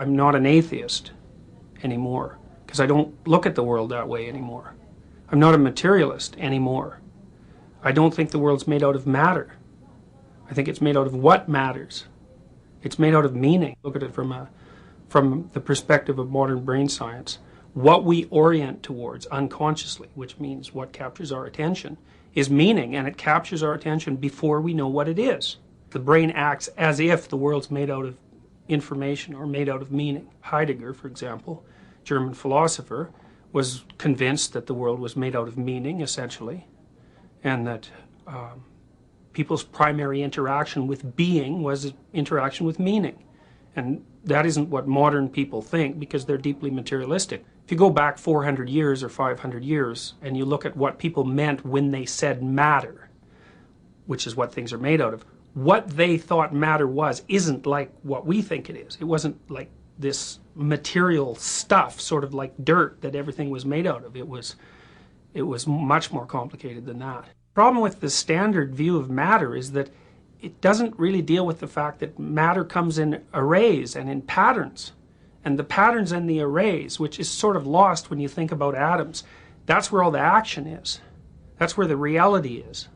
I'm not an atheist anymore, because I don't look at the world that way anymore. I'm not a materialist anymore. I don't think the world's made out of matter. I think it's made out of what matters. It's made out of meaning. Look at it from the perspective of modern brain science. What we orient towards unconsciously, which means what captures our attention, is meaning, and it captures our attention before we know what it is. The brain acts as if the world's made out of information or made out of meaning. Heidegger, for example, German philosopher, was convinced that the world was made out of meaning, essentially, and that people's primary interaction with being was interaction with meaning. And that isn't what modern people think, because they're deeply materialistic. If you go back 400 years or 500 years and you look at what people meant when they said matter, which is what things are made out of, what they thought matter was isn't like what we think it is. It wasn't like this material stuff, sort of like dirt, that everything was made out of. It was much more complicated than that. The problem with the standard view of matter is that it doesn't really deal with the fact that matter comes in arrays and in patterns. And the patterns and the arrays, which is sort of lost when you think about atoms, that's where all the action is. That's where the reality is.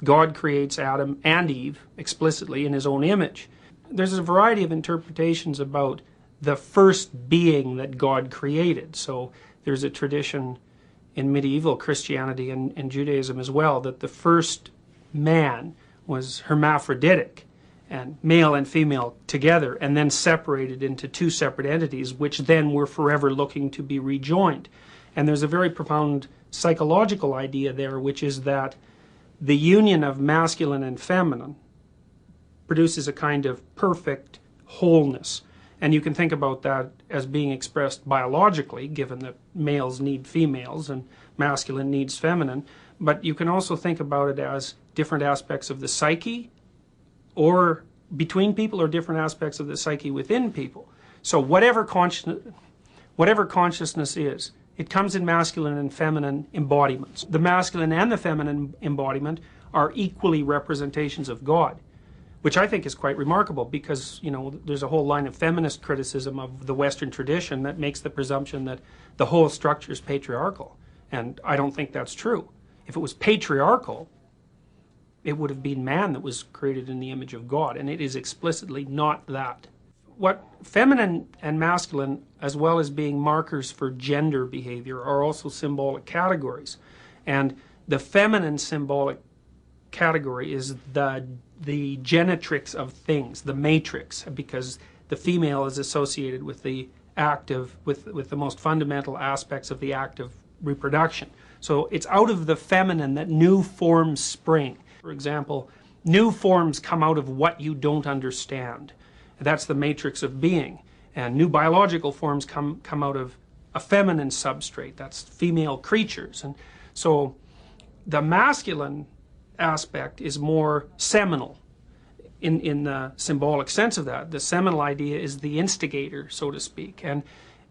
God creates Adam and Eve explicitly in his own image. There's a variety of interpretations about the first being that God created. So there's a tradition in medieval Christianity and Judaism as well that the first man was hermaphroditic, and male and female together, and then separated into two separate entities, which then were forever looking to be rejoined. And there's a very profound psychological idea there, which is that the union of masculine and feminine produces a kind of perfect wholeness. And you can think about that as being expressed biologically, given that males need females and masculine needs feminine. But you can also think about it as different aspects of the psyche, or between people, or different aspects of the psyche within people. So whatever consciousness is, it comes in masculine and feminine embodiments. The masculine and the feminine embodiment are equally representations of God, which I think is quite remarkable, because, you know, there's a whole line of feminist criticism of the Western tradition that makes the presumption that the whole structure is patriarchal. And I don't think that's true. If it was patriarchal, it would have been man that was created in the image of God, and it is explicitly not that. What feminine and masculine, as well as being markers for gender behavior, are also symbolic categories. And the feminine symbolic category is the genetrix of things, the matrix, because the female is associated with the act of, with the most fundamental aspects of the act of reproduction. So it's out of the feminine that new forms spring. For example, new forms come out of what you don't understand. That's the matrix of being. And new biological forms come out of a feminine substrate. That's female creatures. And so the masculine aspect is more seminal in the symbolic sense of that. The seminal idea is the instigator, so to speak. And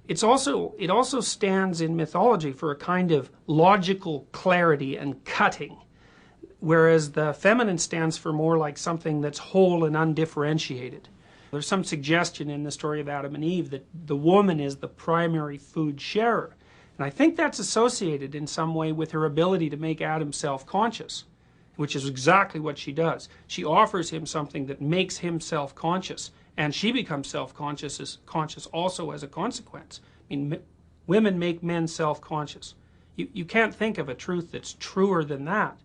it also stands in mythology for a kind of logical clarity and cutting, whereas the feminine stands for more like something that's whole and undifferentiated. There's some suggestion in the story of Adam and Eve that the woman is the primary food sharer. And I think that's associated in some way with her ability to make Adam self-conscious, which is exactly what she does. She offers him something that makes him self-conscious, and she becomes self-conscious also as a consequence. I mean, women make men self-conscious. You can't think of a truth that's truer than that.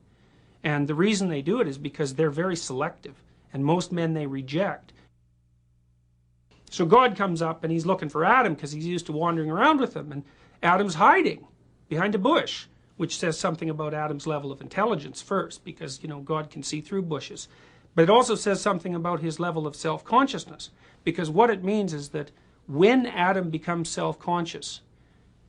And the reason they do it is because they're very selective, and most men they reject. So God comes up and he's looking for Adam because he's used to wandering around with him, and Adam's hiding behind a bush, which says something about Adam's level of intelligence first, because, you know, God can see through bushes. But it also says something about his level of self-consciousness, because what it means is that when Adam becomes self-conscious,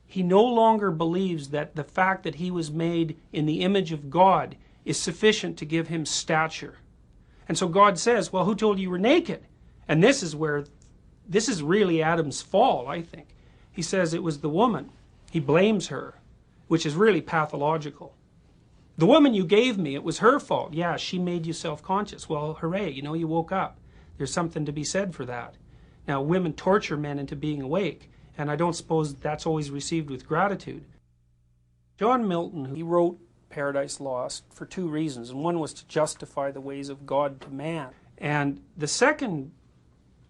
he no longer believes that the fact that he was made in the image of God is sufficient to give him stature. And so God says, well, who told you were naked? And this is really Adam's fall, I think. He says it was the woman. He blames her, which is really pathological. The woman you gave me, it was her fault. Yeah, she made you self-conscious. Well, hooray, you know, you woke up. There's something to be said for that. Now, women torture men into being awake, and I don't suppose that's always received with gratitude. John Milton, he wrote Paradise Lost for two reasons, and one was to justify the ways of God to man. And the second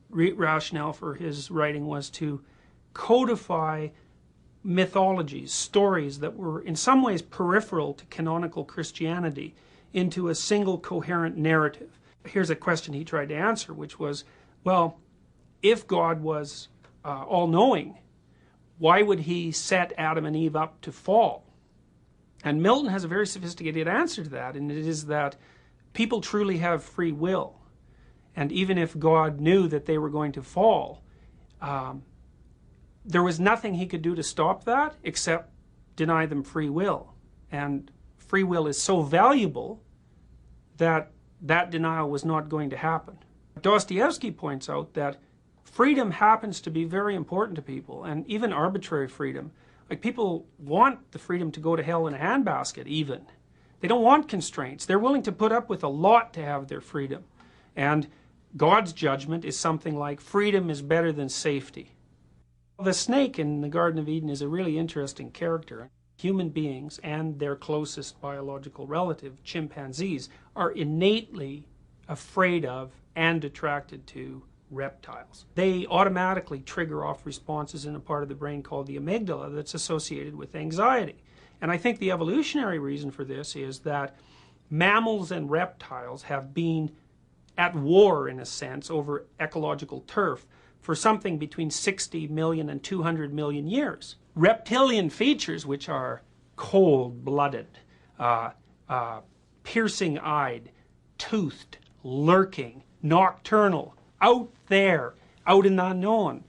rationale for his writing was to codify mythologies, stories that were in some ways peripheral to canonical Christianity into a single coherent narrative. Here's a question he tried to answer, which was, well, if God was all-knowing, why would he set Adam and Eve up to fall? And Milton has a very sophisticated answer to that, and it is that people truly have free will. And even if God knew that they were going to fall, there was nothing he could do to stop that except deny them free will. And free will is so valuable that that denial was not going to happen. Dostoevsky points out that freedom happens to be very important to people, and even arbitrary freedom. Like, people want the freedom to go to hell in a handbasket, even. They don't want constraints. They're willing to put up with a lot to have their freedom. And God's judgment is something like, freedom is better than safety. The snake in the Garden of Eden is a really interesting character. Human beings and their closest biological relative, chimpanzees, are innately afraid of and attracted to reptiles. They automatically trigger off responses in a part of the brain called the amygdala that's associated with anxiety. And I think the evolutionary reason for this is that mammals and reptiles have been at war, in a sense, over ecological turf for something between 60 million and 200 million years. Reptilian features, which are cold-blooded, piercing-eyed, toothed, lurking, nocturnal, out there, out in the unknown,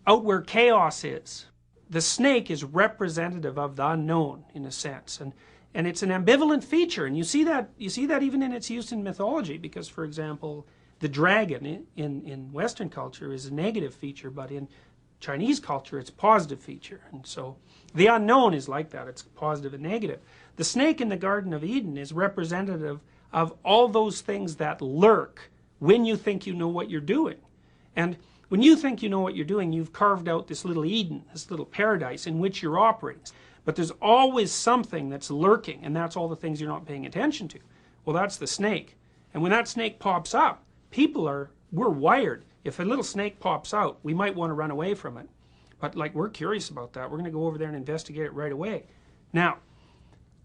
out where chaos is. The snake is representative of the unknown, in a sense, and it's an ambivalent feature, and you see that even in its use in mythology, because, for example, the dragon in Western culture is a negative feature, but in Chinese culture it's a positive feature. And so the unknown is like that. It's positive and negative. The snake in the Garden of Eden is representative of all those things that lurk when you think you know what you're doing. And when you think you know what you're doing, you've carved out this little Eden, this little paradise in which you're operating. But there's always something that's lurking, and that's all the things you're not paying attention to. Well, that's the snake. And when that snake pops up, we're wired. If a little snake pops out, we might want to run away from it. But like, we're curious about that. We're going to go over there and investigate it right away. Now,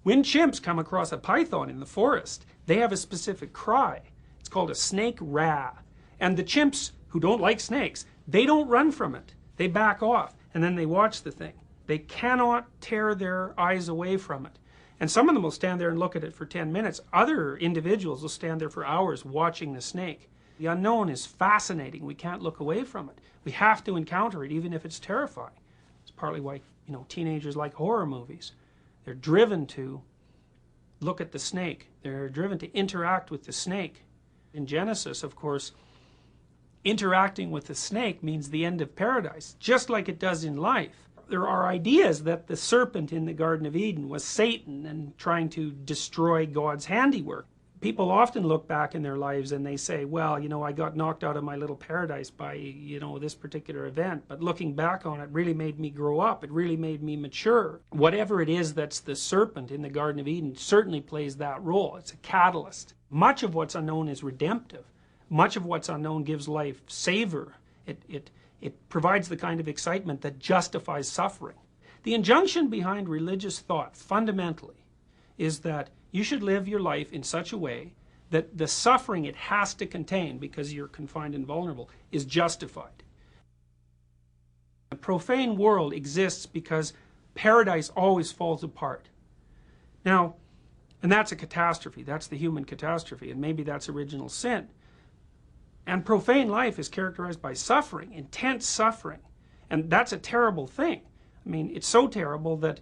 when chimps come across a python in the forest, they have a specific cry. It's called a snake rah. And the chimps who don't like snakes, they don't run from it. They back off, and then they watch the thing. They cannot tear their eyes away from it. And some of them will stand there and look at it for 10 minutes. Other individuals will stand there for hours watching the snake. The unknown is fascinating. We can't look away from it. We have to encounter it, even if it's terrifying. It's partly why, teenagers like horror movies. They're driven to look at the snake. They're driven to interact with the snake. In Genesis, of course, interacting with the snake means the end of paradise, just like it does in life. There are ideas that the serpent in the Garden of Eden was Satan and trying to destroy God's handiwork. People often look back in their lives and they say, well, I got knocked out of my little paradise by, this particular event. But looking back on it really made me grow up. It really made me mature. Whatever it is that's the serpent in the Garden of Eden certainly plays that role. It's a catalyst. Much of what's unknown is redemptive. Much of what's unknown gives life savor. It provides the kind of excitement that justifies suffering. The injunction behind religious thought, fundamentally, is that you should live your life in such a way that the suffering it has to contain, because you're confined and vulnerable, is justified. The profane world exists because paradise always falls apart. Now, and that's a catastrophe. That's the human catastrophe, and maybe that's original sin. And profane life is characterized by suffering, intense suffering. And that's a terrible thing. I mean, it's so terrible that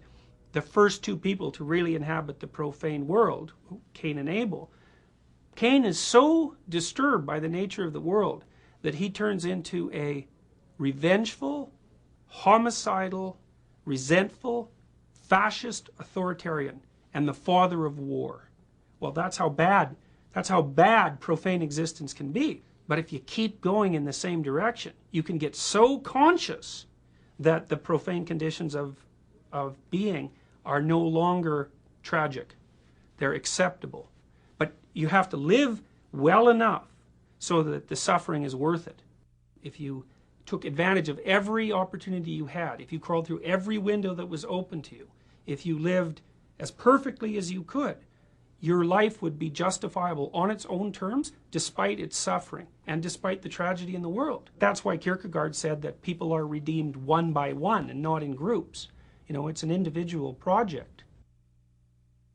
the first two people to really inhabit the profane world, Cain and Abel, Cain is so disturbed by the nature of the world that he turns into a revengeful, homicidal, resentful, fascist authoritarian, and the father of war. Well, that's how bad profane existence can be. But if you keep going in the same direction, you can get so conscious that the profane conditions of being are no longer tragic. They're acceptable. But you have to live well enough so that the suffering is worth it. If you took advantage of every opportunity you had, if you crawled through every window that was open to you, if you lived as perfectly as you could, your life would be justifiable on its own terms, despite its suffering and despite the tragedy in the world. That's why Kierkegaard said that people are redeemed one by one and not in groups. You know, it's an individual project.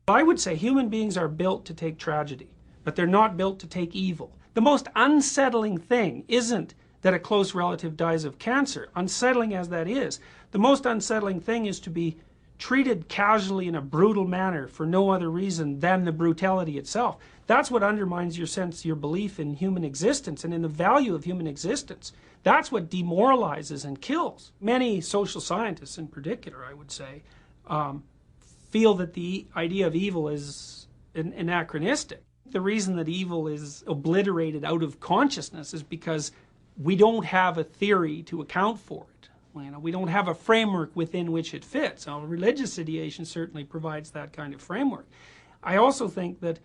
I would say human beings are built to take tragedy, but they're not built to take evil. The most unsettling thing isn't that a close relative dies of cancer, unsettling as that is. The most unsettling thing is to be treated casually in a brutal manner for no other reason than the brutality itself. That's what undermines your sense, your belief in human existence and in the value of human existence. That's what demoralizes and kills. Many social scientists in particular, I would say, feel that the idea of evil is anachronistic. The reason that evil is obliterated out of consciousness is because we don't have a theory to account for it. You know, we don't have a framework within which it fits. Now, religious ideation certainly provides that kind of framework. I also think that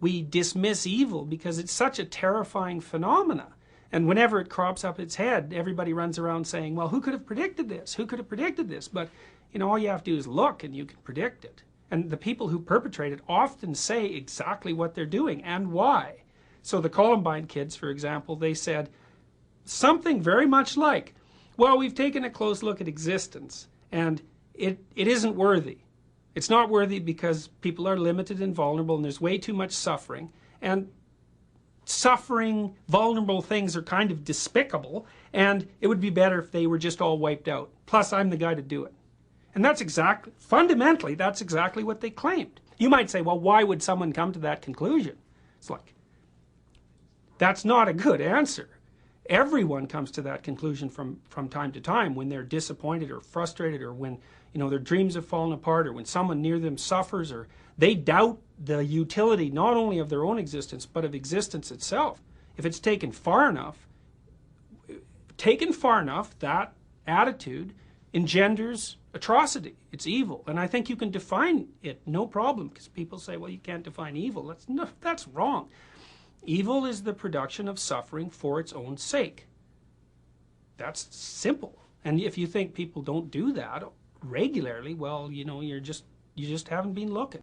we dismiss evil because it's such a terrifying phenomena. And whenever it crops up its head, everybody runs around saying, well, who could have predicted this? Who could have predicted this? But, you know, all you have to do is look and you can predict it. And the people who perpetrate it often say exactly what they're doing and why. So the Columbine kids, for example, they said something very much like, well, we've taken a close look at existence, and it isn't worthy. It's not worthy because people are limited and vulnerable, and there's way too much suffering. And suffering, vulnerable things are kind of despicable, and it would be better if they were just all wiped out. Plus, I'm the guy to do it. And that's exactly, fundamentally, that's exactly what they claimed. You might say, well, why would someone come to that conclusion? It's like, that's not a good answer. Everyone comes to that conclusion from time to time when they're disappointed or frustrated, or when, you know, their dreams have fallen apart, or when someone near them suffers, or they doubt the utility not only of their own existence but of existence itself. If it's taken far enough, that attitude engenders atrocity. It's evil. And I think you can define it, no problem, because people say, well, you can't define evil. That's wrong. Evil is the production of suffering for its own sake. That's simple. And if you think people don't do that regularly, well, you know, you just haven't been looking.